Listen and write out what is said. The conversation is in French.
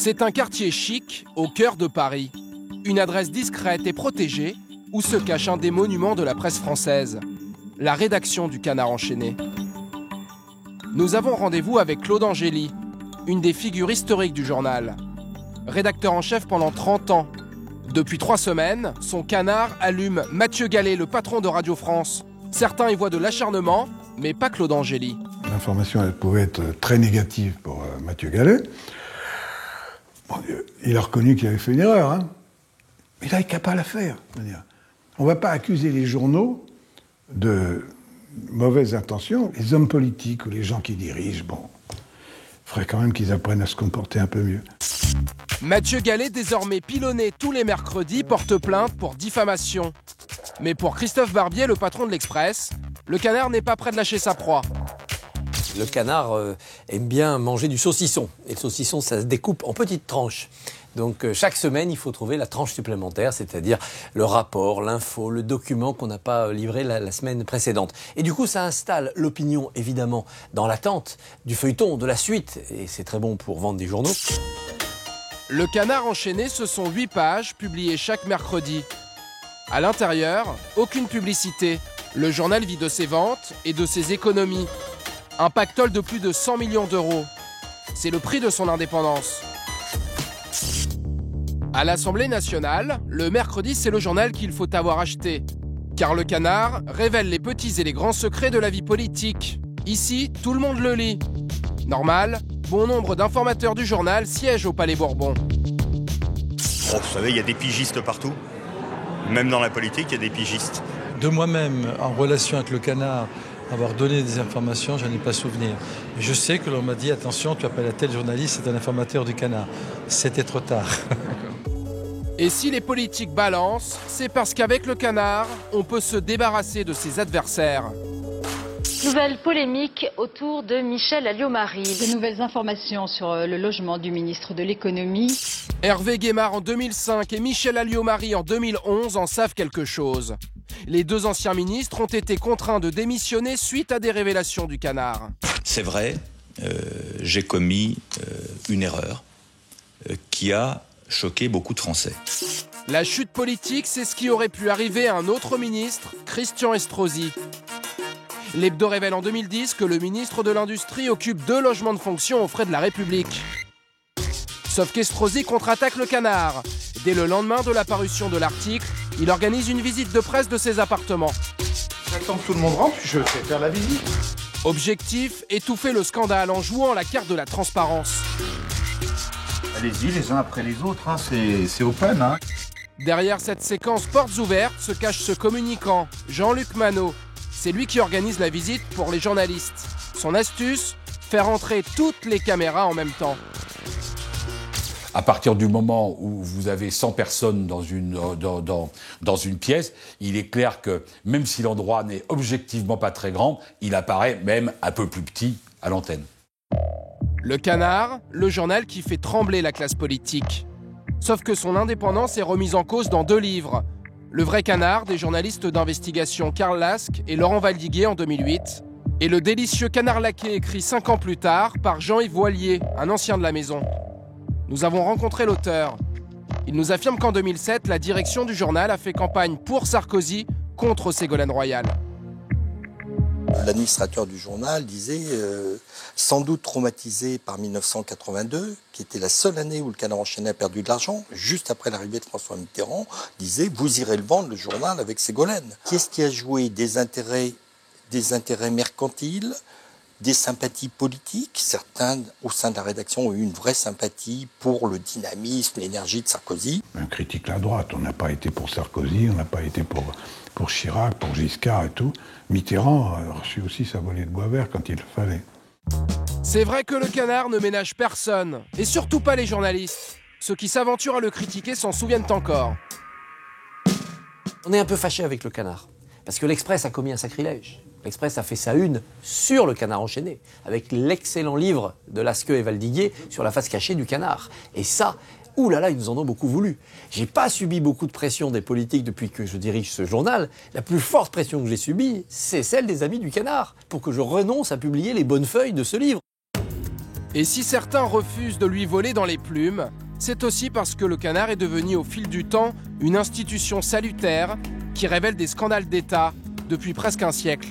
C'est un quartier chic au cœur de Paris. Une adresse discrète et protégée où se cache un des monuments de la presse française, la rédaction du Canard enchaîné. Nous avons rendez-vous avec Claude Angély, une des figures historiques du journal. Rédacteur en chef pendant 30 ans. Depuis 3 semaines, son Canard allume Mathieu Gallet, le patron de Radio France. Certains y voient de l'acharnement, mais pas Claude Angély. L'information, elle pouvait être très négative pour Mathieu Gallet. Bon, il a reconnu qu'il avait fait une erreur, hein. Mais il n'avait qu'à pas la faire. On ne va pas accuser les journaux de mauvaises intentions. Les hommes politiques ou les gens qui dirigent, bon, il faudrait quand même qu'ils apprennent à se comporter un peu mieux. Mathieu Gallet, désormais pilonné tous les mercredis, porte plainte pour diffamation. Mais pour Christophe Barbier, le patron de l'Express, le Canard n'est pas prêt de lâcher sa proie. Le canard aime bien manger du saucisson. Et le saucisson, ça se découpe en petites tranches. Donc chaque semaine, il faut trouver la tranche supplémentaire, c'est-à-dire le rapport, l'info, le document qu'on n'a pas livré la semaine précédente. Et du coup, ça installe l'opinion, évidemment, dans l'attente du feuilleton, de la suite. Et c'est très bon pour vendre des journaux. Le Canard enchaîné, ce sont 8 pages publiées chaque mercredi. À l'intérieur, aucune publicité. Le journal vit de ses ventes et de ses économies. Un pactole de plus de 100 millions d'euros. C'est le prix de son indépendance. À l'Assemblée nationale, le mercredi, c'est le journal qu'il faut avoir acheté. Car le Canard révèle les petits et les grands secrets de la vie politique. Ici, tout le monde le lit. Normal, bon nombre d'informateurs du journal siègent au Palais Bourbon. Bon, vous savez, il y a des pigistes partout. Même dans la politique, il y a des pigistes. De moi-même, en relation avec le Canard, avoir donné des informations, je n'en ai pas souvenir. Mais je sais que l'on m'a dit, attention, tu appelles à tel journaliste, c'est un informateur du Canard. C'était trop tard. Et si les politiques balancent, c'est parce qu'avec le Canard, on peut se débarrasser de ses adversaires. Nouvelle polémique autour de Michel Alliot-Marie. De nouvelles informations sur le logement du ministre de l'économie. Hervé Guémard en 2005 et Michel Alliot-Marie en 2011 en savent quelque chose. Les 2 anciens ministres ont été contraints de démissionner suite à des révélations du Canard. C'est vrai, j'ai commis une erreur qui a choqué beaucoup de Français. La chute politique, c'est ce qui aurait pu arriver à un autre ministre, Christian Estrosi. L'Hebdo révèle en 2010 que le ministre de l'Industrie occupe 2 logements de fonction aux frais de la République. Sauf qu'Estrosi contre-attaque le Canard. Dès le lendemain de la parution de l'article, il organise une visite de presse de ses appartements. J'attends que tout le monde rentre, puis je vais faire la visite. Objectif, étouffer le scandale en jouant la carte de la transparence. Allez-y, les uns après les autres, hein, c'est open. Hein. Derrière cette séquence portes ouvertes se cache ce communicant, Jean-Luc Manot. C'est lui qui organise la visite pour les journalistes. Son astuce, faire entrer toutes les caméras en même temps. À partir du moment où vous avez 100 personnes dans une pièce, il est clair que même si l'endroit n'est objectivement pas très grand, il apparaît même un peu plus petit à l'antenne. Le Canard, le journal qui fait trembler la classe politique. Sauf que son indépendance est remise en cause dans 2 livres. Le vrai Canard, des journalistes d'investigation Karl Lask et Laurent Valdiguier en 2008. Et le délicieux Canard laqué écrit 5 ans plus tard par Jean-Yves Voilier, un ancien de la maison. Nous avons rencontré l'auteur. Il nous affirme qu'en 2007, la direction du journal a fait campagne pour Sarkozy contre Ségolène Royal. L'administrateur du journal disait, sans doute traumatisé par 1982, qui était la seule année où le Canard enchaîné a perdu de l'argent, juste après l'arrivée de François Mitterrand, disait, vous irez le vendre, le journal, avec Ségolène. Qu'est-ce qui a joué des intérêts mercantiles, des sympathies politiques? Certains, au sein de la rédaction, ont eu une vraie sympathie pour le dynamisme, l'énergie de Sarkozy. On critique la droite. On n'a pas été pour Sarkozy, on n'a pas été pour Chirac, pour Giscard et tout. Mitterrand a reçu aussi sa volée de bois vert quand il le fallait. C'est vrai que le Canard ne ménage personne, et surtout pas les journalistes. Ceux qui s'aventurent à le critiquer s'en souviennent encore. On est un peu fâché avec le Canard, parce que l'Express a commis un sacrilège. L'Express a fait sa une sur le Canard enchaîné, avec l'excellent livre de Lasqueux et Valdiguier sur la face cachée du Canard. Et ça, ouh là là, ils nous en ont beaucoup voulu. J'ai pas subi beaucoup de pression des politiques depuis que je dirige ce journal. La plus forte pression que j'ai subie, c'est celle des amis du Canard, pour que je renonce à publier les bonnes feuilles de ce livre. Et si certains refusent de lui voler dans les plumes, c'est aussi parce que le Canard est devenu au fil du temps une institution salutaire qui révèle des scandales d'État depuis presque un siècle.